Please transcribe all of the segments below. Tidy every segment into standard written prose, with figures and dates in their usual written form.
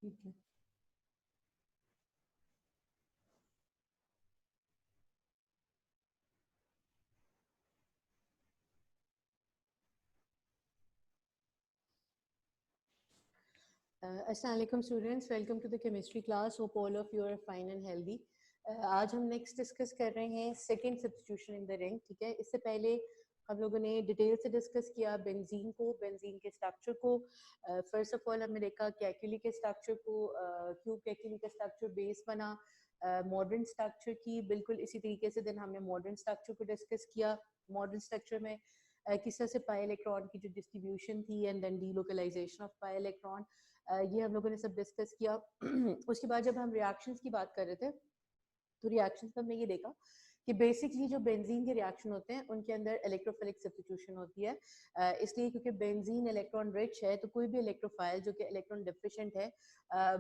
ठीक है। अस्सलाम वालेकुम students, welcome to the chemistry class. Hope all of you are fine and healthy. आज हम नेक्स्ट डिस्कस कर रहे हैं second substitution in the ring. ठीक है, इससे पहले हम लोगों ने डिटेल से डिस्कस किया बेंजीन को, बेंजीन के स्ट्रक्चर को। फर्स्ट ऑफ ऑल हमने देखा कैल्कुली के स्ट्रक्चर को, क्यूब कैल्कुली का स्ट्रक्चर बेस बना मॉडर्न स्ट्रक्चर की। बिल्कुल इसी तरीके से दिन हमने मॉडर्न स्ट्रक्चर को डिस्कस किया। मॉडर्न स्ट्रक्चर में किस तरह से पाई इलेक्ट्रॉन की जो डिस्ट्रीब्यूशन थी and then delocalization of pi electron, ये हम लोगों ने सब डिस्कस किया। उसके बाद जब हम रिएक्शंस की बात कर रहे थे तो रिएक्शंस में हमने ये देखा कि बेसिकली जो बेंजीन के रिएक्शन होते हैं उनके अंदर इलेक्ट्रोफिलिक सब्स्टिट्यूशन होती है। इसलिए क्योंकि बेंजीन इलेक्ट्रॉन रिच है तो कोई भी इलेक्ट्रोफाइल जो कि इलेक्ट्रॉन डिफिशिएंट है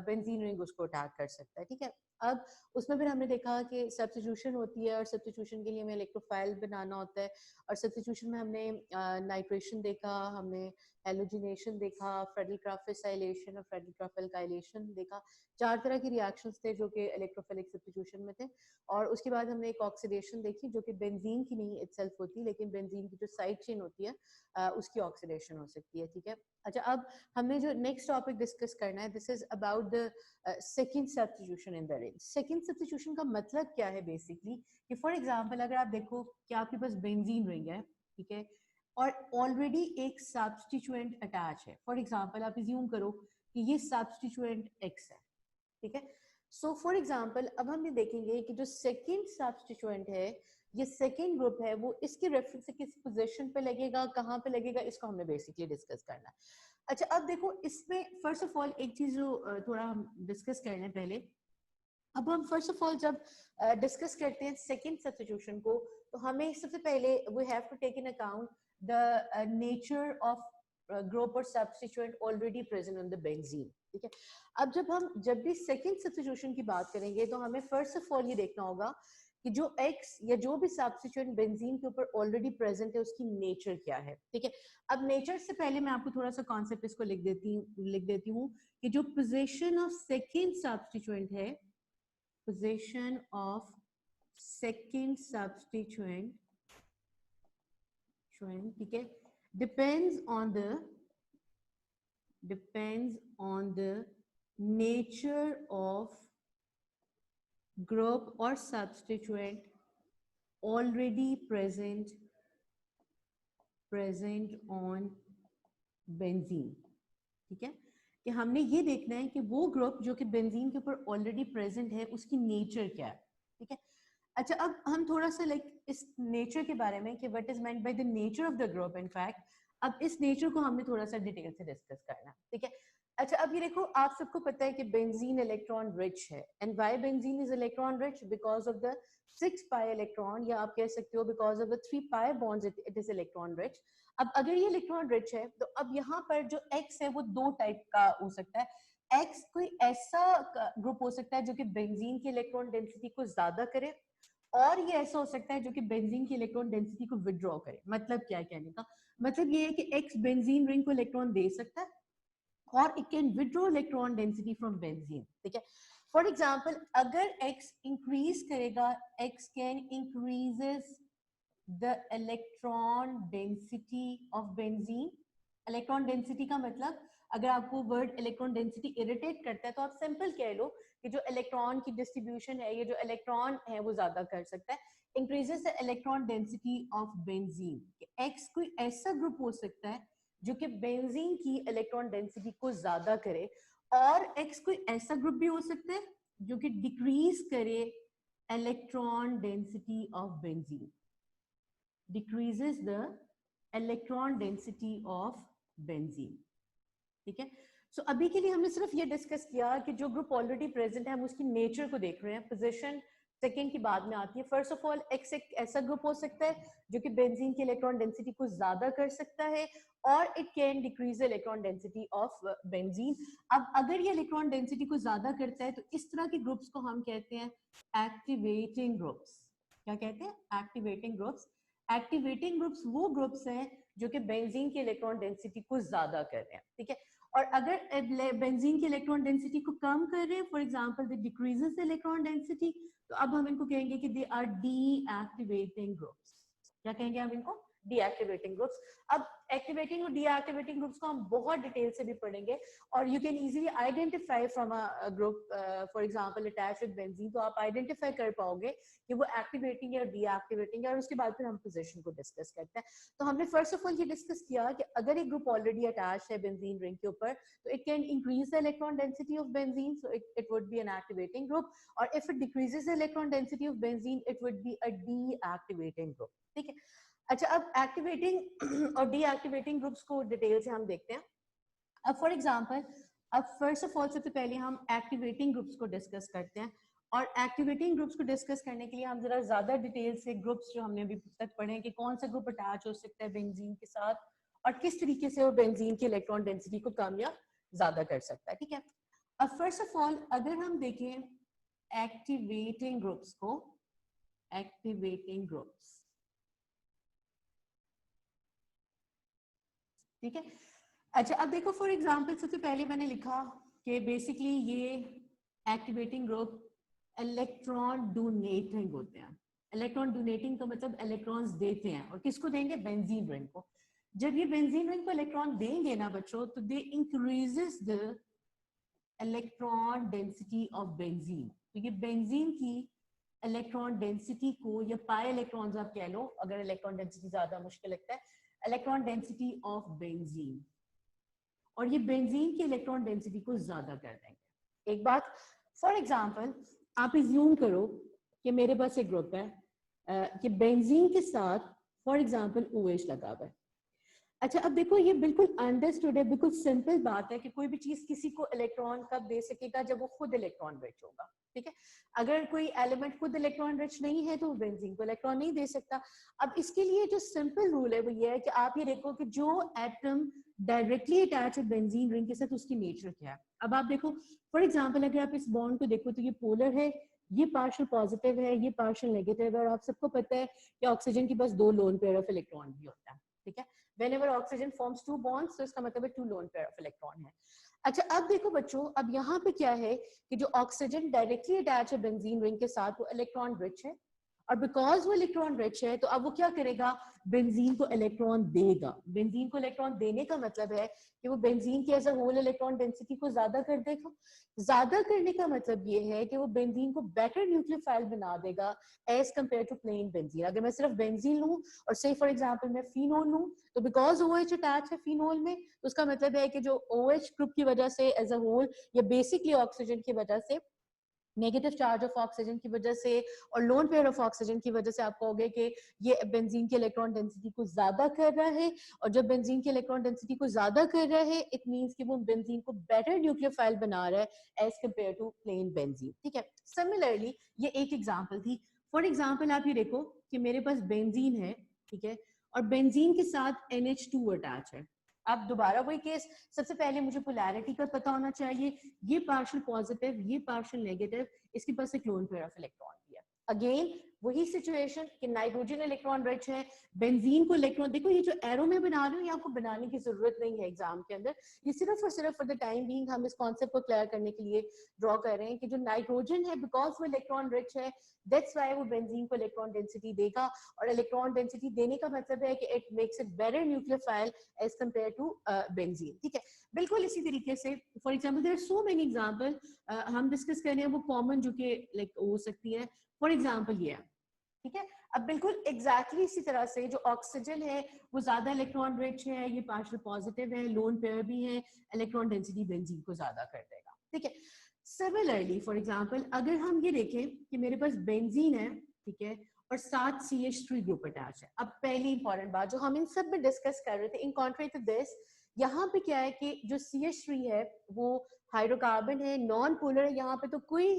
बेंजीन रिंग उसको अटैक कर सकता है। ठीक है, अब उसमें फिर हमने देखा कि सब्स्टिट्यूशन होती है और सब्स्टिट्यूशन के लिए हमें इलेक्ट्रोफाइल बनाना होता है। और सब्स्टिट्यूशन में हमने नाइट्रेशन देखा, हमने हेलोजिनेशन देखा, फ्रेडल-क्राफ्ट फिसाइलेशन और फ्रेडल-क्राफ्ट एल्काइलेशन देखा। 4 तरह की रिएक्शंस थे जो कि इलेक्ट्रोफिलिक सब्स्टिट्यूशन में थे। और उसके बाद हमने एक ऑक्सीडेशन देखी जो कि बेंजीन की नहीं इटसेल्फ होती, लेकिन बेंजीन की जो साइड चेन होती है उसकी ऑक्सीडेशन हो सकती है। ठीक है, अच्छा अब हमने जो नेक्स्ट टॉपिक डिस्कस करना है, this is about the second substitution in the ring. Second substitution का मतलब क्या है बेसिकली कि फॉर एग्जांपल अगर आप देखो कि आपके पास बेंजीन रिंग है, ठीक है, और ऑलरेडी एक सब्स्टिट्यूएंट अटैच है। फॉर एग्जांपल आप अज्यूम करो कि ये सब्स्टिट्यूएंट एक्स है। ठीक है, सो फॉर एग्जांपल अब हम ये देखेंगे कि जो सेकंड सब्स्टिट्यूएंट है, ये सेकंड ग्रुप है, वो इसके रेफरेंस से किस पोजीशन पे लगेगा, कहाँ पे लगेगा, इसको हमने बेसिकली डिस्कस करना है। अच्छा अब देखो इसमें फर्स्ट ऑफ ऑल एक चीज जो थोड़ा हम डिस्कस कर लें पहले। अब हम फर्स्ट ऑफ ऑल जब डिस्कस करते हैं सेकंड सब्स्टिट्यूशन को, तो हमें सबसे पहले we have to take into account the nature of group और substituent already present on the benzene. ठीक है, अब जब भी सेकंड सब्स्टिट्यूशन की बात करेंगे तो हमें फर्स्ट ऑफ ऑल ये देखना होगा कि जो एक्स या जो भी सब्स्टिट्यूएंट बेंजीन के ऊपर ऑलरेडी प्रेजेंट है उसकी नेचर क्या है। ठीक है, अब नेचर से पहले मैं आपको थोड़ा सा कॉन्सेप्ट इसको लिख देती हूँ कि जो पोजीशन ऑफ सेकंड सब्स्टिट्यूएंट है, position of second substituent, ठीक है, depends on the nature of group or substituent already present on benzene। ठीक है, कि हमने ये देखना है कि वो ग्रुप जो कि बेंजीन के ऊपर ऑलरेडी प्रेजेंट है उसकी नेचर क्या है। ठीक है, अच्छा अब हम थोड़ा सा इस नेचर के बारे में कि what is meant by the nature of the group, in fact अब इस नेचर को हमने थोड़ा सा डिटेल से डिस्कस करना है। ठीक है, अच्छा अब ये देखो आप सबको पता है कि बेंजीन इलेक्ट्रॉन रिच है। And why benzene is electron rich? Because of the 6 pi electron, या आप कह सकते हो because of the 3 pi bonds it is electron rich. अब अगर ये इलेक्ट्रॉन रिच है तो अब यहाँ पर जो एक्स है वो दो टाइप का हो सकता है। एक्स कोई ऐसा ग्रुप हो सकता है जो कि बेंजीन की इलेक्ट्रॉन डेंसिटी को ज्यादा करे, और ये ऐसा हो सकता है जो कि बेंजीन की इलेक्ट्रॉन डेंसिटी को विड्रॉ करे। मतलब क्या है कहने का मतलब ये है कि एक्स बेंजीन रिंग को इलेक्ट्रॉन दे सकता है और it can withdraw electron density from benzene. ठीक है, फॉर एग्जांपल अगर एक्स इंक्रीज करेगा, x can increases the electron density of benzene। Electron density का मतलब अगर आपको वर्ड इलेक्ट्रॉन डेंसिटी इरिटेट करता है तो आप सिंपल कह लो कि जो इलेक्ट्रॉन की डिस्ट्रीब्यूशन है, ये जो इलेक्ट्रॉन है वो ज्यादा कर सकता है। Increases the electron density of benzene. X कोई ऐसा ग्रुप हो सकता है जो कि बेंजीन की इलेक्ट्रॉन डेंसिटी को ज्यादा करे, और एक्स कोई ऐसा ग्रुप भी हो सकता है जो कि डिक्रीज करे electron density of benzene, decreases the electron density of benzene। ठीक है, सो अभी के लिए हमने सिर्फ ये डिस्कस किया कि जो ग्रुप ऑलरेडी प्रेजेंट है हम उसकी नेचर को देख रहे हैं। पोजीशन सेकंड की बाद में आती है। फर्स्ट ऑफ ऑल एक्स एक ऐसा ग्रुप हो सकता है जो कि बेंजीन की इलेक्ट्रॉन डेंसिटी को ज्यादा कर सकता है, और it can decrease the electron density of benzene. अब अगर ये इलेक्ट्रॉन डेंसिटी को ज्यादा करता है तो इस तरह के ग्रुप्स को हम कहते हैं एक्टिवेटिंग ग्रुप्स। क्या कहते हैं? Activating groups. एक्टिवेटिंग ग्रुप्स वो ग्रुप्स हैं जो कि बेंजीन की इलेक्ट्रॉन डेंसिटी को ज्यादा कर रहे हैं। ठीक है, और अगर बेंजीन की इलेक्ट्रॉन डेंसिटी को कम कर रहे हैं, for example the decreases the electron density, तो अब हम इनको कहेंगे कि दे आर डीएक्टिवेटिंग ग्रुप्स। क्या कहेंगे हम इनको? Deactivating groups. अब एक्टिवेटिंग और डीएक्टिवेटिंग ग्रुप्स को हम बहुत डिटेल से भी पढ़ेंगे और you can easily identify from a group, for example attach with benzene, तो आप आइडेंटिफाई कर पाओगे कि वो एक्टिवेटिंग है और डीएक्टिवेटिंग है, और उसके बाद फिर हम पोजीशन को डिस्कस करते हैं। तो हमने फर्स्ट ऑफ ऑल ये डिस्कस किया कि अगर एक ग्रुप ऑलरेडी अटैच है बेंजीन रिंग के ऊपर, तो it can increase the electron density of benzene, so it would be an activating group, और if it decreases the electron density of benzene it would be a deactivating group. ठीक है, अच्छा अब activating और deactivating groups को detail से हम देखते हैं। अब फॉर एग्जांपल, अब फर्स्ट ऑफ ऑल सबसे पहले हम एक्टिवेटिंग ग्रुप्स को डिस्कस करते हैं, और एक्टिवेटिंग ग्रुप्स को डिस्कस करने के लिए हम जरा ज्यादा डिटेल से ग्रुप्स जो हमने अभी तक पढ़े हैं कि कौन सा ग्रुप अटैच हो सकता है बेंजीन के साथ और किस तरीके से वो बेंजीन की इलेक्ट्रॉन डेंसिटी को कम या ज्यादा कर सकता है। ठीक है, अब फर्स्ट ऑफ ऑल अगर हम देखें एक्टिवेटिंग ग्रुप्स को, एक्टिवेटिंग ग्रुप्स, ठीक है। अच्छा अब देखो फॉर एग्जांपल सबसे पहले मैंने लिखा कि बेसिकली ये एक्टिवेटिंग ग्रुप इलेक्ट्रॉन डोनेटिंग होते हैं। इलेक्ट्रॉन डोनेटिंग का मतलब इलेक्ट्रॉन्स देते हैं, और किसको देंगे? बेंजीन रिंग को। जब ये बेंजीन रिंग को इलेक्ट्रॉन देंगे ना बच्चों, तो they increases the electron density of benzene. तो ये बेंजीन की इलेक्ट्रॉन डेंसिटी को, या पाई इलेक्ट्रॉन्स आप कह लो अगर इलेक्ट्रॉन डेंसिटी ज्यादा मुश्किल लगता है, इलेक्ट्रॉन डेंसिटी ऑफ बेंजीन, और ये बेंजीन की इलेक्ट्रॉन डेंसिटी को ज्यादा कर देंगे। एक बात, फॉर एग्जांपल आप इज्यूम करो कि मेरे पास एक ग्रुप है कि बेंजीन के साथ फॉर एग्जांपल OH लगा हुआ है। अच्छा अब देखो ये बिल्कुल अंडरस्टूड है, बिल्कुल सिंपल बात है कि कोई भी चीज किसी को इलेक्ट्रॉन कब दे सकेगा? जब वो खुद इलेक्ट्रॉन रिच होगा। ठीक है, अगर कोई एलिमेंट खुद इलेक्ट्रॉन रिच नहीं है तो वो बेंजीन को इलेक्ट्रॉन नहीं दे सकता। अब इसके लिए जो सिंपल रूल है वो ये है कि आप ये देखो कि जो एटम डायरेक्टली अटैच है बेंजीन रिंग के साथ उसकी नेचर क्या है। अब आप देखो फॉर एग्जाम्पल अगर आप इस बॉन्ड को देखो तो ये पोलर है, ये पार्शियल पॉजिटिव है, ये पार्शियल नेगेटिव है, और आप सबको पता है कि ऑक्सीजन के पास 2 लोन पेयर ऑफ इलेक्ट्रॉन भी होता है। ठीक है, whenever oxygen forms 2 bonds, तो इसका मतलब है 2 lone pair of electron है। अच्छा अब देखो बच्चों, अब यहाँ पे क्या है कि जो ऑक्सीजन डायरेक्टली अटैच है बेंजीन रिंग के साथ वो इलेक्ट्रॉन रिच है, और बिकॉज वो इलेक्ट्रॉन रिच है तो अब वो क्या करेगा? बेंजीन को इलेक्ट्रॉन देगा। बेंजीन को इलेक्ट्रॉन देने का मतलब है कि वो बेंजीन की as a whole electron density को ज्यादा कर देगा। ज्यादा करने का मतलब ये है कि वो बेंजीन को बेटर न्यूक्लियोफाइल बना देगा as compared to plain benzene. अगर मैं सिर्फ बेंजीन लूं और से फॉर एग्जांपल मैं फिनोल लूं, तो बिकॉज OH अटैच है फिनोल में, तो उसका मतलब है कि जो OH ग्रुप की वजह से एज अ होल, या बेसिकली ऑक्सीजन की वजह से, नेगेटिव चार्ज ऑफ ऑक्सीजन की वजह से और लोन पेयर ऑफ ऑक्सीजन की वजह से आप कहोगे कि ये बेंजीन की इलेक्ट्रॉन डेंसिटी को ज्यादा कर रहा है। और जब बेंजीन की इलेक्ट्रॉन डेंसिटी को ज्यादा कर रहा है इट मींस कि वो बेंजीन को बेटर न्यूक्लियोफाइल बना रहा है as compared to plain benzene. ठीक है, सिमिलरली ये एक एग्जांपल थी। फॉर एग्जांपल आप ये देखो कि मेरे पास बेंजीन है, ठीक है, और बेंजीन के साथ NH2 अटैच है। अब दोबारा वही केस, सबसे पहले मुझे पोलैरिटी का पता होना चाहिए, ये पार्शियल पॉजिटिव, ये पार्शियल नेगेटिव, इसके पास एक लोन पेयर ऑफ इलेक्ट्रॉन भी है। अगेन वही सिचुएशन कि नाइट्रोजन इलेक्ट्रॉन रिच है, बेंजीन को इलेक्ट्रॉन, देखो ये जो एरो में बना रही हूँ ये आपको बनाने की जरूरत नहीं है एग्जाम के अंदर, ये सिर्फ और सिर्फ फॉर द टाइम बीइंग हम इस कॉन्सेप्ट को क्लियर करने के लिए ड्रॉ कर रहे हैं कि जो नाइट्रोजन है बिकॉज वो इलेक्ट्रॉन रिच है, दैट्स व्हाई वो बेंजीन को इलेक्ट्रॉन डेंसिटी देगा, और इलेक्ट्रॉन डेंसिटी देने का मतलब है कि it makes it better nucleophile as compared to benzene. ठीक है, बिल्कुल इसी तरीके से for example there are so many example हम डिस्कस कर रहे हैं वो कॉमन जो कि लाइक हो सकती है। फॉर एग्जांपल ये है, ठीक है, अब बिल्कुल एग्जैक्टली इसी तरह से जो ऑक्सीजन है वो ज्यादा इलेक्ट्रॉन रिच है, ये पार्शियल पॉजिटिव है, लोन पेयर भी है, इलेक्ट्रॉन डेंसिटी बेंजीन को ज्यादा कर देगा। ठीक है, सिमिलरली फॉर एग्जांपल अगर हम ये देखें कि मेरे पास बेंजीन है, ठीक है, और साथ CH3 ग्रुप अटैच है। अब पहली इंपॉर्टेंट बात जो हम इन सब में डिस्कस कर रहे थे, इन कॉन्ट्री टू दिस, यहाँ पे क्या है कि जो CH3 है वो हाइड्रोकार्बन है, नॉन पोलर है, यहाँ पे तो कोई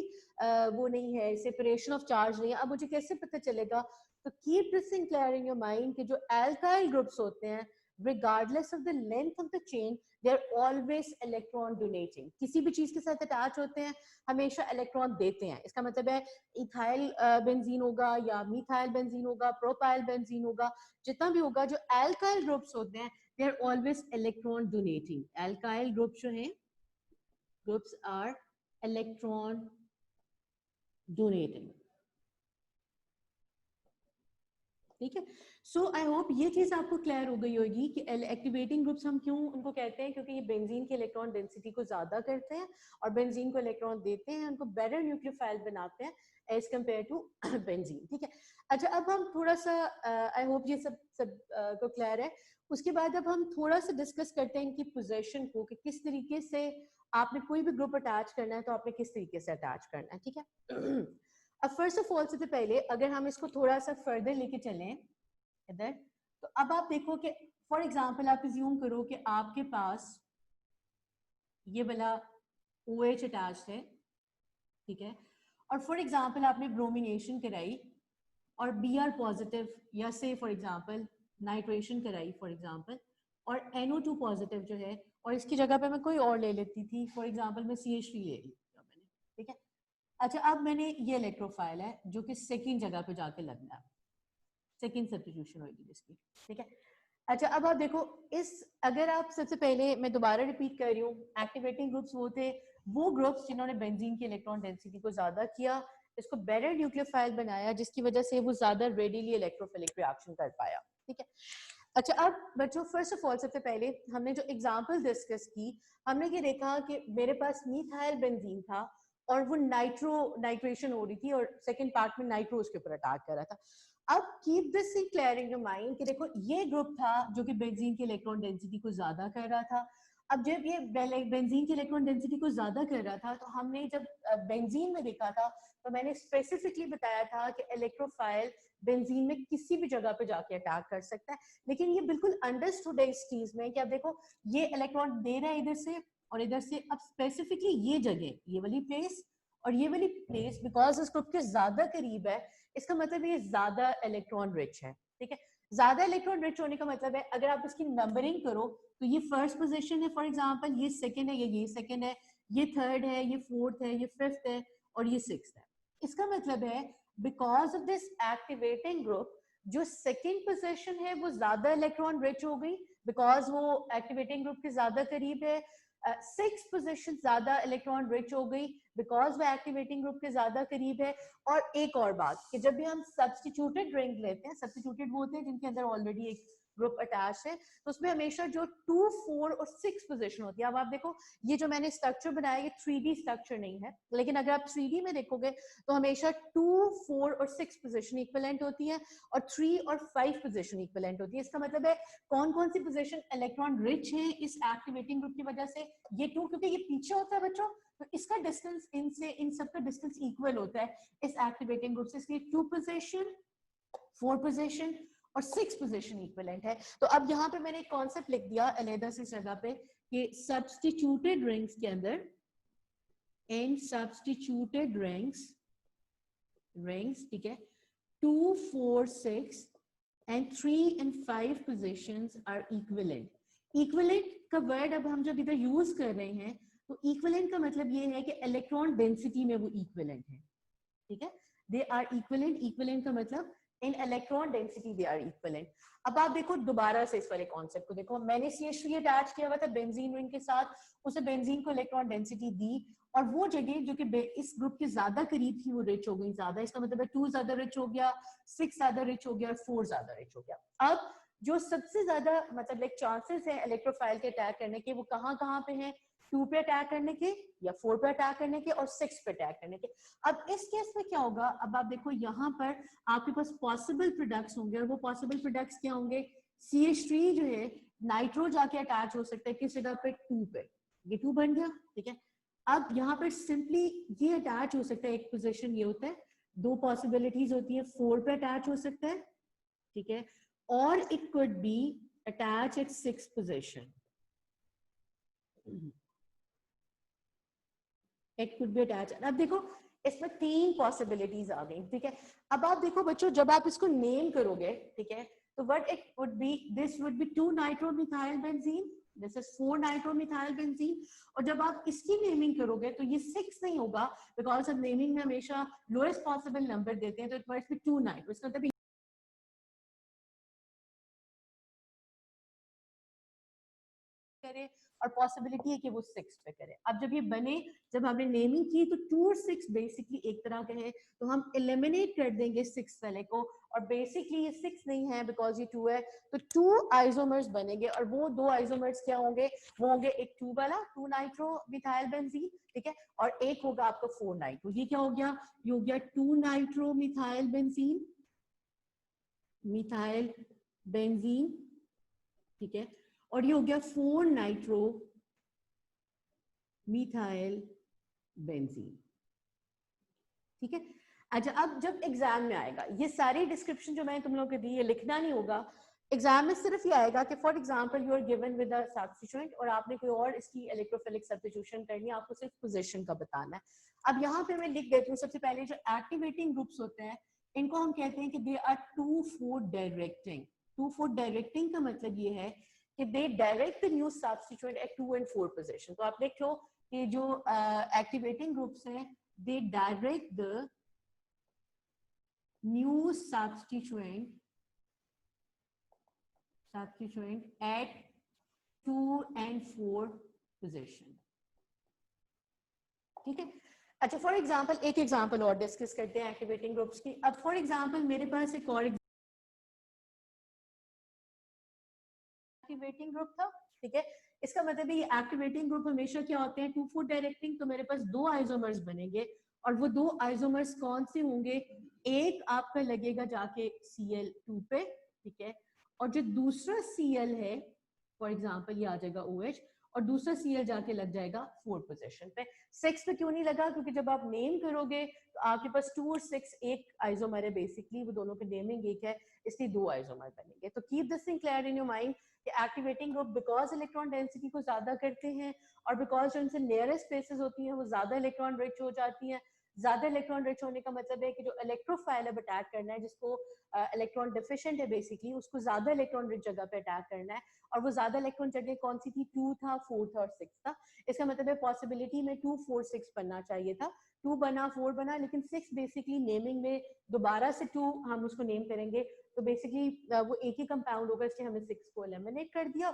वो नहीं है, सेपरेशन ऑफ चार्ज नहीं है। अब मुझे कैसे पता चलेगा? तो keep this thing clear in your mind कि जो एल्काइल ग्रुप्स होते हैं regardless of the length of the chain they are always electron donating, किसी भी चीज के साथ अटैच होते हैं हमेशा इलेक्ट्रॉन देते हैं। इसका मतलब है इथाइल बेंजीन होगा या मिथाइल बेंजीन होगा, प्रोपाइल बेंजीन होगा, जितना भी होगा जो एल्काइल ग्रुप्स होते हैं they are always electron donating. Alkyl group जो हैं, groups are electron donating. ठीक है. सो आई होप ये चीज आपको क्लियर हो गई होगी कि एक्टिवेटिंग ग्रुप्स हम क्यों उनको कहते हैं, क्योंकि ये बेंजीन की इलेक्ट्रॉन डेंसिटी को ज्यादा करते हैं और बेंजीन को इलेक्ट्रॉन देते हैं, उनको बेटर न्यूक्लियोफाइल बनाते हैं एज कम्पेयर टू बेंजीन. ठीक है. अच्छा, अब हम थोड़ा सा आई होप ये सब को क्लियर है. उसके बाद अब हम थोड़ा सा डिस्कस करते हैं इनकी पोजीशन को, कि किस तरीके से आपने कोई भी ग्रुप अटैच करना है तो आपने किस तरीके से अटैच करना है. ठीक है. अब फर्स्ट ऑफ ऑल सबसे पहले अगर हम इसको थोड़ा सा फर्दर लेके चलें इधर, तो अब आप देखो कि फॉर एग्जांपल आप अज्यूम करो कि आपके पास ये वाला OH अटैच है. ठीक है. और फॉर एग्जांपल आपने ब्रोमिनेशन कराई और Br पॉजिटिव या से फॉर एग्जांपल नाइट्रेशन कराई फॉर एग्जांपल, और NO2 पॉजिटिव जो है, और इसकी जगह पे मैं कोई और ले लेती थी, फॉर एग्जांपल मैं CH3 ले ली मैंने. ठीक है. अच्छा, अब मैंने ये इलेक्ट्रोफाइल है जो कि सेकंड जगह पे जाके लगना है, सेकंड सब्स्टिट्यूशन होगी जिसकी. ठीक है. अच्छा, अब आप देखो इस, अगर आप सबसे पहले मैं दोबारा रिपीट कर रही हूँ, एक्टिवेटिंग ग्रुप्स वो थे वो ग्रुप्स जिन्होंने बेंजीन की इलेक्ट्रॉन डेंसिटी को ज्यादा किया, इसको बेटर न्यूक्लियोफाइल बनाया, जिसकी वजह से वो ज्यादा रेडिली इलेक्ट्रोफिलिक रिएक्शन कर पाया. ठीक है. अच्छा, अब बच्चों फर्स्ट ऑफ ऑल सबसे पहले हमने जो एग्जांपल डिस्कस की, हमने ये देखा कि मेरे पास मीथाइल बेंजीन था और वो नाइट्रेशन हो रही थी और सेकंड पार्ट में नाइट्रो उसके ऊपर अटैक कर रहा था. अब keep this clear in your mind कि देखो ये ग्रुप था जो कि बेंजीन की इलेक्ट्रॉन डेंसिटी को ज्यादा कर रहा था. अब जब ये बेंजीन की इलेक्ट्रॉन डेंसिटी को ज्यादा कर रहा था, तो हमने जब बेंजीन में देखा था तो मैंने स्पेसिफिकली बताया था कि इलेक्ट्रोफाइल बेंजीन में किसी भी जगह पे जाके अटैक कर सकता है. लेकिन ये बिल्कुल अंडरस्टूड है इस चीज में कि अब देखो ये इलेक्ट्रॉन दे रहा है इधर से और इधर से, अब स्पेसिफिकली ये जगह, ये वाली प्लेस और ये वाली प्लेस बिकॉज इस ग्रुप के ज्यादा करीब है, इसका मतलब ये ज्यादा इलेक्ट्रॉन रिच है. ठीक है. ज्यादा इलेक्ट्रॉन रिच होने का मतलब है अगर आप इसकी नंबरिंग करो तो ये फर्स्ट पोजीशन है फॉर एग्जांपल, ये सेकंड है, ये सेकंड है, ये थर्ड है, ये फोर्थ है, ये फिफ्थ है और ये सिक्स्थ है. इसका मतलब है because of this activating group जो सेकंड पोजीशन है वो ज्यादा इलेक्ट्रॉन रिच हो गई बिकॉज वो एक्टिवेटिंग ग्रुप के ज्यादा करीब है. सिक्स पोजीशन ज्यादा इलेक्ट्रॉन रिच हो गई बिकॉज वो एक्टिवेटिंग ग्रुप के ज्यादा करीब है. और एक और बात कि जब भी हम सब्स्टिट्यूटेड रिंग लेते हैं, सब्स्टिट्यूटेड वो होते हैं जिनके अंदर ऑलरेडी एक ग्रुप अटैच है, तो उसमें हमेशा जो 2, 4 और 6 पोजीशन होती है. अब आप देखो ये जो मैंने स्ट्रक्चर बनाया ये 3D स्ट्रक्चर नहीं है, लेकिन अगर आप 3D में देखोगे तो हमेशा 2, 4 और 6 पोजीशन इक्विवेलेंट होती है और 3 और 5 पोजीशन इक्विवेलेंट होती है. इसका मतलब है कौन कौन सी पोजीशन इलेक्ट्रॉन रिच है इस एक्टिवेटिंग ग्रुप की वजह से, ये 2 क्योंकि ये पीछे होता है बच्चों, तो इसका डिस्टेंस इनसे इन सब का डिस्टेंस इक्वल होता है इस एक्टिवेटिंग ग्रुप से, इसलिए 2 पोजीशन, 4 पोजीशन और 6 पोजीशन इक्विवेलेंट है. तो अब यहाँ पे मैंने एक कॉन्सेप्ट लिख दिया अलग से जगह पे कि सब्स्टिट्यूटेड रिंग्स के अंदर, इन सब्स्टिट्यूटेड रिंग्स ठीक है, 2, 4, 6 and 3 and 5 positions are equivalent. Equivalent का वर्ड अब हम जब इधर यूज कर रहे हैं तो equivalent का मतलब ये है कि इलेक्ट्रॉन डेंसिटी में वो equivalent है. ठीक है. दे आर इक्विवेलेंट, इक्विवेलेंट का मतलब in electron density they are equivalent. अब आप देखो दोबारा से इस वाले कॉन्सेप्ट को देखो, मैंने CH3 अटैच किया हुआ था बेंजीन रिंग के साथ, उसे बेंजीन को इलेक्ट्रॉन डेंसिटी दी और वो जगह जो कि इस ग्रुप के ज्यादा करीब थी वो रिच हो गई ज्यादा. इसका मतलब है 2 ज्यादा रिच हो गया, 6 ज्यादा रिच हो गया और 4 ज्यादा रिच हो गया. अब जो सबसे ज्यादा मतलब एक चांसेस है इलेक्ट्रोफाइल के अटैक करने के, वो कहाँ पे हैं, 2 पे अटैक करने के या 4 पे अटैक करने के और 6 पे अटैक करने के. अब इस केस में क्या होगा, अब आप देखो यहाँ पर आपके पास पॉसिबल प्रोडक्ट्स होंगे और वो पॉसिबल प्रोडक्ट्स क्या होंगे, CH3 जो है नाइट्रो जाके अटैच हो सकता है किस जगह पे, 2 पे, ये 2 बन गया. ठीक है. अब यहाँ पर सिंपली ये अटैच हो सकता है, एक पोजीशन ये होता है, 2 पॉसिबिलिटीज होती है, 4 पे अटैच हो सकता है. ठीक है. और it could be attach eight 6 position. It could be attach. अब देखो इसमें 3 पॉसिबिलिटीज आ गई. ठीक है. अब आप देखो बच्चों जब आप इसको नेम करोगे, ठीक है, तो what it would be, this would be 2 nitromethyl benzene, this is 4 nitromethyl benzene. और जब आप इसकी नेमिंग करोगे तो ये 6 नहीं होगा बिकॉज हम नेमिंग में हमेशा लोएस्ट पॉसिबल नंबर देते हैं, तो इट मस्ट बी 2 नाइट्रो. इसका मतलब करे और पॉसिबिलिटी है कि वो 6 पे करे। अब जब ये बने, जब हमने नेमिंग की तो 2 और 6 बेसिकली एक तरह के हैं, तो हम एलिमिनेट कर देंगे 6 वाले को और बेसिकली ये 6 नहीं है बिकॉज ये 2 है, तो 2 आइसोमर्स बनेंगे और वो 2 आइसोमर्स क्या होंगे, वो होंगे एक 2 वाला 2 नाइट्रो मिथाइल बेंजीन, ठीक है, और एक होगा आपका 4 नाइट्रो। ये क्या हो गया, ये हो गया 2 nitro methyl benzene, methyl benzene, ठीक है, और ये हो गया 4 नाइट्रो मिथाइल बेंजीन, ठीक है। अच्छा, अब जब एग्जाम में आएगा ये सारी डिस्क्रिप्शन जो मैंने तुम लोगों को दी है लिखना नहीं होगा, एग्जाम में सिर्फ ये आएगा कि for example you are given with a substituent और आपने कोई और इसकी इलेक्ट्रोफिलिक सब्स्टिट्यूशन करनी है, आपको सिर्फ पोजीशन का बताना है। अब यहाँ पे मैं लिख देती हूँ, सबसे पहले जो एक्टिवेटिंग ग्रुप्स होते हैं इनको हम कहते हैं कि दे आर 2-4 डायरेक्टिंग। 2-4 डायरेक्टिंग का मतलब ये है कि they direct the new substituent at 2 and 4 position. तो आप लिख लो कि जो एक्टिवेटिंग ग्रुप्स हैं they direct the new substituent at 2 and 4 position, ठीक है। अच्छा, फॉर एग्जांपल एक एग्जांपल और डिस्कस करते हैं एक्टिवेटिंग ग्रुप्स की। अब फॉर एग्जांपल मेरे पास एक और एक्टिवेटिंग ग्रुप था, ठीक है, इसका मतलब है ये एक्टिवेटिंग ग्रुप हमेशा क्या होते हैं 2-4 डायरेक्टिंग, तो मेरे पास 2 आइसोमर्स बनेंगे और वो 2 आइसोमर्स कौन से होंगे, एक आपका लगेगा जाके Cl2 पे, ठीक है, और जो दूसरा Cl है फॉर एग्जांपल ये आ जाएगा OH और दूसरा Cl जाके लग जाएगा 4 पोजीशन पे। 6 पे क्यों नहीं लगा, क्योंकि जब आप नेम करोगे तो आपके पास 2 और 6 एक आइसोमर है, बेसिकली वो दोनों के नेमिंग एक है, इसलिए 2 आइसोमर बनेंगे। तो keep this thing clear in your mind कि activating group because electron density को ज्यादा करते हैं और बिकॉज जो उनसे नियरेस्ट स्पेसेस होती हैं वो ज्यादा इलेक्ट्रॉन रिच हो जाती हैं। ज्यादा इलेक्ट्रॉन रिच होने का मतलब है कि जो इलेक्ट्रोफाइल अब अटैक करना है, जिसको इलेक्ट्रॉन डिफिशिएंट है बेसिकली, उसको ज्यादा इलेक्ट्रॉन रिच जगह पे अटैक करना है, और वो ज्यादा इलेक्ट्रॉन जगह कौन सी थी, 2 था, 4 था और 6 था। इसका मतलब है पॉसिबिलिटी में 2, 4, 6 बनना चाहिए था, 2 बना, 4 बना, लेकिन 6 बेसिकली नेमिंग में दोबारा से 2 हम उसको नेम करेंगे तो बेसिकली वो एक ही कंपाउंड होगा, इसलिए हमने 6 को एलिमिनेट कर दिया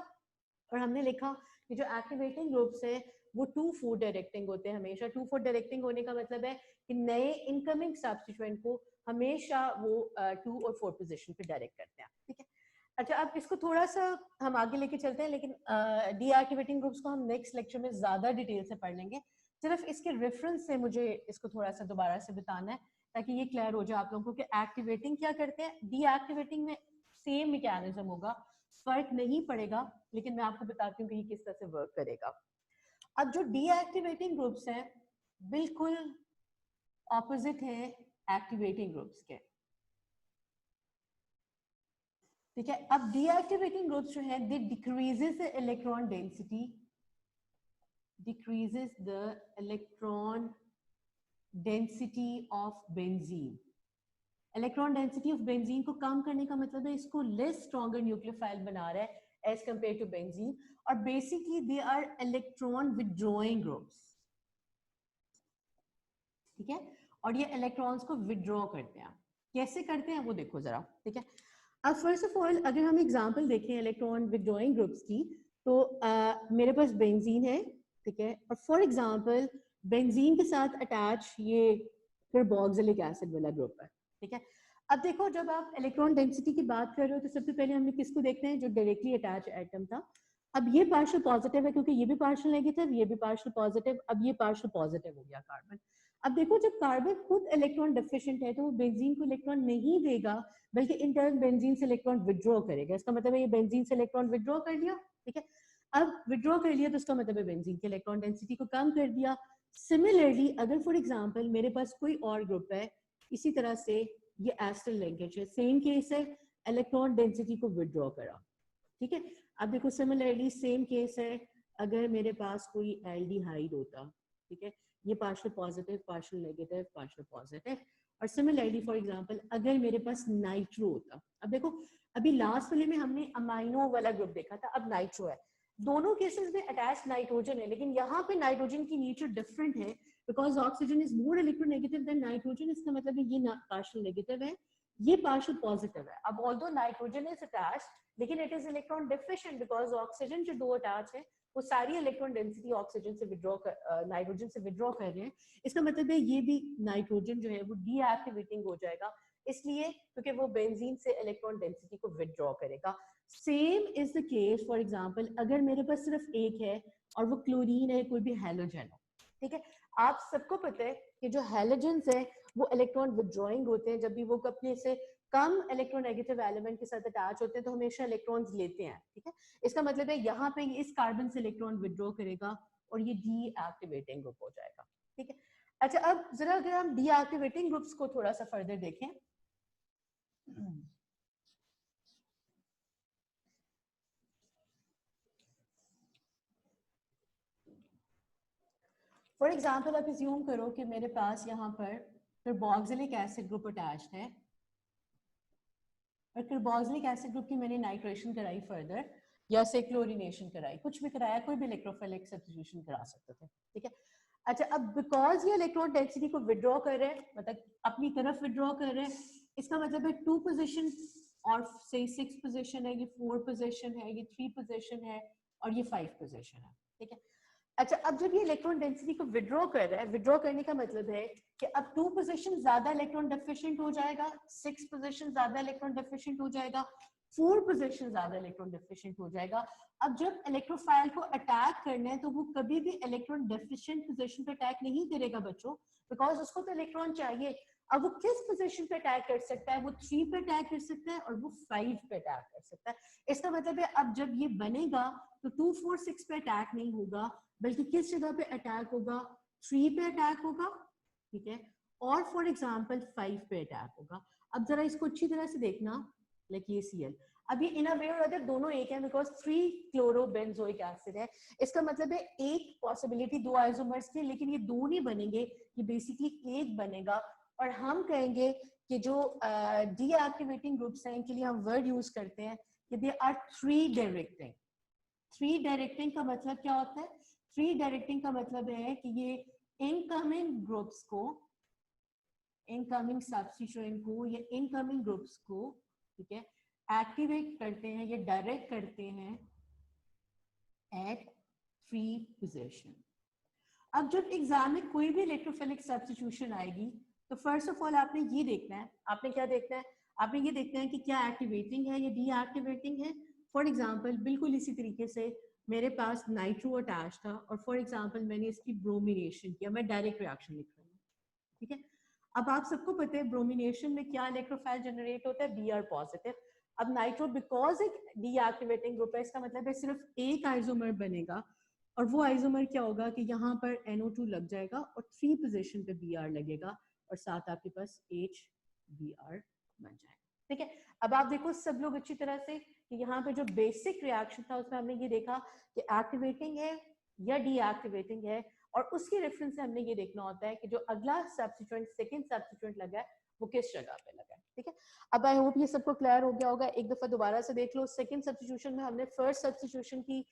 और हमने लिखा कि जो एक्टिवेटिंग ग्रुप्स है वो 2-4 डायरेक्टिंग होते हैं हमेशा। 2-4 डायरेक्टिंग होने का मतलब है कि नए इनकमिंग सब्स्टिट्यूएंट को हमेशा वो 2 और 4 पोजीशन पे डायरेक्ट करते हैं, ठीक है। अच्छा, अब इसको थोड़ा सा हम आगे लेके चलते हैं, लेकिन डीएक्टिवेटिंग ग्रुप्स को हम नेक्स्ट लेक्चर में ज्यादा डिटेल से पढ़ लेंगे। सिर्फ इसके रेफरेंस से मुझे इसको थोड़ा सा दोबारा से बताना है ताकि ये क्लियर हो जाए आप लोगों को कि एक्टिवेटिंग क्या करते हैं। डीएक्टिवेटिंग में सेम मैकेनिज्म होगा, फर्क नहीं पड़ेगा, लेकिन मैं आपको बताती हूँ कि ये किस तरह से वर्क करेगा। अब जो डीएक्टिवेटिंग ग्रुप्स हैं बिल्कुल ऑपोजिट है एक्टिवेटिंग ग्रुप्स के, ठीक है। अब डीएक्टिवेटिंग ग्रुप्स जो है they decreases the electron density, decreases the electron density of benzene। Electron density of benzene को कम करने का मतलब है इसको लेस स्ट्रॉन्गर न्यूक्लियोफाइल बना रहा है एज कंपेयर टू बेंजीन, और basically they are electron withdrawing groups, ठीक है, और ये इलेक्ट्रॉन्स को विड्रॉ करते हैं। कैसे करते हैं वो देखो जरा, ठीक है। अब फर्स्ट ऑफ ऑल अगर हम एग्जांपल देखें इलेक्ट्रॉन विड्रॉइंग ग्रुप्स की, तो मेरे पास बेंजीन है, ठीक है, और फॉर एग्जांपल बेंजीन के साथ अटैच ये कार्बोक्सिलिक एसिड वाला ग्रुप है, ठीक है। अब देखो जब आप इलेक्ट्रॉन डेंसिटी की बात कर रहे हो तो सबसे पहले हमने किसको देखते हैं, जो डायरेक्टली अटैच एटम था। अब ये पार्शियल पॉजिटिव है क्योंकि ये भी पार्शियल नेगेटिव, ये भी पार्शियल पॉजिटिव, अब ये पार्शियल पॉजिटिव हो गया कार्बन। अब देखो जब कार्बन खुद इलेक्ट्रॉन डेफिशिएंट है तो वो बेंजीन को इलेक्ट्रॉन नहीं देगा, बल्कि इन टर्न बेंजीन से इलेक्ट्रॉन विड्रॉ करेगा। इसका मतलब है ये बेंजीन से इलेक्ट्रॉन विड्रॉ कर लिया, ठीक है। अब विड्रॉ कर लिया तो इसका मतलब है बेंजीन की इलेक्ट्रॉन डेंसिटी को कम कर दिया। सिमिलरली अगर फॉर एग्जांपल मेरे पास कोई और ग्रुप है, इसी तरह से ये एस्टर लिंकेज है, सेम केस है, इलेक्ट्रॉन डेंसिटी को विड्रॉ करा, ठीक है। अब देखो सिमिलरली सेम केस है अगर मेरे पास कोई एल्डिहाइड होता, ठीक है, ये partial positive, partial negative, partial positive, और सिमिलरली फॉर एग्जांपल अगर मेरे पास नाइट्रो होता। अब देखो अभी लास्ट वाले में हमने अमाइनो वाला ग्रुप देखा था, अब नाइट्रो है। दोनों केसेस में अटैच नाइट्रोजन है, लेकिन यहाँ पे नाइट्रोजन की नेचर डिफरेंट है because oxygen is more electronegative than nitrogen. इसका मतलब है ये पार्शियल नेगेटिव है, ये पार्शियल पॉजिटिव है। अब ऑल्दो नाइट्रोजन इज अटैच्ड, लेकिन it is electron deficient because oxygen जो दो अटैच है वो सारी इलेक्ट्रॉन डेंसिटी ऑक्सीजन से विड्रॉ नाइट्रोजन से विड्रॉ कर रहे हैं। इसका मतलब है ये भी नाइट्रोजन जो है वो डीएक्टिवेटिंग हो जाएगा, इसलिए क्योंकि वो बेंजीन से इलेक्ट्रॉन डेंसिटी को विड्रॉ करेगा। Same is the case for example अगर मेरे पास सिर्फ एक है और वो क्लोरीन है, कोई भी हैलोजन हो, ठीक है। आप सबको पता है कि जो हैलोजेंस है वो इलेक्ट्रॉन विड्रॉइंग होते हैं, जब भी वो अपने से कम इलेक्ट्रोनेगेटिव एलिमेंट के साथ अटैच होते हैं तो हमेशा इलेक्ट्रॉन्स लेते हैं, ठीक है। इसका मतलब है यहाँ पे इस कार्बन से इलेक्ट्रॉन विड्रॉ करेगा और ये डीएक्टिवेटिंग ग्रुप हो जाएगा, ठीक है। अच्छा, अब जरा अगर हम डीएक्टिवेटिंग ग्रुप्स को थोड़ा सा फर्दर देखें, फॉर एग्जाम्पल आप अज्यूम करो कि मेरे पास यहाँ पर कार्बोक्सिलिक एसिड ग्रुप अटैच्ड है और कार्बोक्सिलिक एसिड ग्रुप की मैंने नाइट्रेशन कराई फर्दर या से क्लोरीनेशन कराई, कुछ भी कराया, कोई भी इलेक्ट्रोफिलिक सब्स्टिट्यूशन करा सकते थे, ठीक है। अच्छा, अब बिकॉज ये इलेक्ट्रॉन डेंसिटी को विड्रॉ कर रहे हैं, मतलब अपनी तरफ विड्रॉ कर रहे हैं, इसका मतलब है 2 पोजीशन और से 6 पोजीशन है, ये 4 पोजीशन है, ये 3 पोजीशन है और ये 5 पोजीशन है, ठीक है। अच्छा, अब जब ये इलेक्ट्रॉन डेंसिटी को विड्रॉ कर रहा है, विड्रॉ करने का मतलब है कि अब 2 पोजीशन ज्यादा इलेक्ट्रॉन डेफिशिएंट हो जाएगा, 6 पोजीशन ज्यादा इलेक्ट्रॉन डेफिशिएंट हो जाएगा, 4 पोजीशन ज्यादा इलेक्ट्रॉन डेफिशिएंट हो जाएगा। अब जब इलेक्ट्रोफाइल को अटैक करना है तो वो कभी भी इलेक्ट्रॉन डेफिशिएंट पोजीशन पे अटैक नहीं करेगा बच्चों, बिकॉज उसको तो इलेक्ट्रॉन चाहिए। अब वो किस पोजीशन पे अटैक कर सकता है? वो 3 पे अटैक कर सकता है और वो 5 पे अटैक कर सकता है। इसका मतलब है अब जब ये बनेगा तो 2 4 6 पे अटैक नहीं होगा, बल्कि किस जगह पे अटैक होगा? 3 पे अटैक होगा, ठीक है, और फॉर एग्जांपल 5 पे अटैक होगा। अब जरा इसको अच्छी तरह से देखना, लाइक ये Cl, अब ये इन अ वे और अदर दोनों एक है बिकॉज 3 क्लोरोबेंजोइक एसिड है। इसका मतलब है एक पॉसिबिलिटी 2 आइसोमर्स के, लेकिन ये 2 नहीं बनेंगे, ये बेसिकली एक बनेगा। और हम कहेंगे कि जो डीएक्टिवेटिंग ग्रुप्स हैं इनके लिए हम वर्ड यूज करते हैं कि दे आर 3 डायरेक्टिंग। 3 डायरेक्टिंग का मतलब क्या होता है? 3 डायरेक्टिंग का मतलब है कि ये इनकमिंग ग्रुप्स को, इनकमिंग सब्स्टिट्यूएंट को, ये इनकमिंग ग्रुप्स को, ठीक है, एक्टिवेट करते हैं, ये डायरेक्ट करते हैं एट 3 पोजीशन। अब जब एग्जाम में कोई भी इलेक्ट्रोफिलिक सब्स्टिट्यूशन आएगी तो फर्स्ट ऑफ ऑल आपने ये देखना है, आपने क्या देखना है? आपने ये देखना है कि क्या एक्टिवेटिंग है या डीएक्टिवेटिंग है। फॉर एग्जांपल बिल्कुल इसी तरीके से मेरे पास नाइट्रो अटैच था और फॉर एग्जांपल मैंने इसकी ब्रोमिनेशन किया, मैं डायरेक्ट रिएक्शन लिख रही हूँ, ठीक है। अब आप सबको पता है ब्रोमिनेशन में क्या इलेक्ट्रोफाइल जनरेट होता है? Br positive. अब नाइट्रो बिकॉज एक डीएक्टिवेटिंग ग्रुप है, इसका मतलब है सिर्फ एक आइसोमर बनेगा और वो आइसोमर क्या होगा कि यहाँ पर NO2 लग जाएगा और 3 पोजीशन पे Br लगेगा और साथ आपके पास HBr बन जाएगा, ठीक है। अब आप देखो सब लोग अच्छी तरह से कि यहाँ पे जो बेसिक रिएक्शन था उसमें हमने ये देखा कि एक्टिवेटिंग है या डीएक्टिवेटिंग है, और उसके रेफरेंस से हमने ये देखना होता है कि जो अगला सब्स्टिट्यूएंट, सेकंड सब्स्टिट्यूएंट लगा है वो किस जगह पे लगा है, ठीक है। अब आई होप ये सबको क्लियर हो गया होगा। एक दफा दोबारा से देख लो। सेकंड सब्स्टिट्यूशन में हमने फर्स्ट सब्स्टिट्यूशन की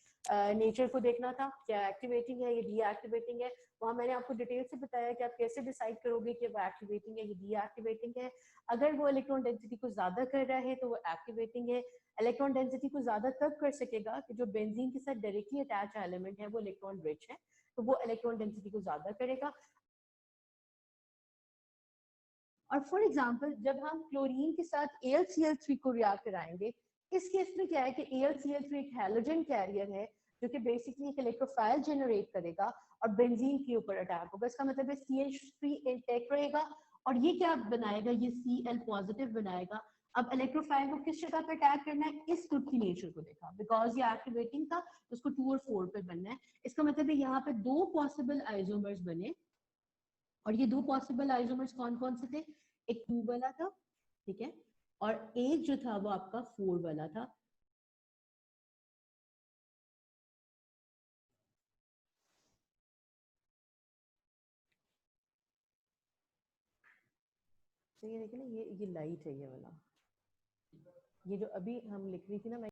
नेचर को देखना था, क्या एक्टिवेटिंग है या डीएक्टिवेटिंग है। वहां मैंने आपको डिटेल से बताया कि आप कैसे डिसाइड करोगे कि वो एक्टिवेटिंग है या डीएक्टिवेटिंग है। अगर वो इलेक्ट्रॉन डेंसिटी को ज्यादा कर रहा है तो वो एक्टिवेटिंग है। इलेक्ट्रॉन डेंसिटी को ज्यादा तब कर सकेगा कि जो बेंजीन के साथ डायरेक्टली अटैच एलिमेंट है वो इलेक्ट्रॉन रिच है, तो वो इलेक्ट्रॉन डेंसिटी को ज्यादा करेगा। और फॉर एग्जांपल जब हम क्लोरीन के साथ AlCl3 को रिएक्ट कराएंगे, इस केस में क्या है कि AlCl3 एक हैलोजन कैरियर है जो कि बेसिकली एक इलेक्ट्रोफाइल जनरेट करेगा और बेंजीन के ऊपर अटैक होगा। इसका मतलब है CH3 इंटैक्ट रहेगा और ये क्या बनाएगा? ये Cl पॉजिटिव बनाएगा। अब इलेक्ट्रोफाइल को किस जगह पे अटैक करना है? इस ग्रुप की नेचर को देखा, बिकॉज ये एक्टिवेटिंग था तो उसको 2 और 4 पे बनना है। इसका मतलब है यहाँ पे 2 पॉसिबल आइसोमर्स बने और ये 2 पॉसिबल आइसोमर्स कौन कौन से थे? एक 2 वाला था, ठीक है, और एक जो था वो आपका 4 वाला था। तो ये देखिए ना, ये लाइट है, ये वाला, ये जो अभी हम लिख रही थी ना मैं,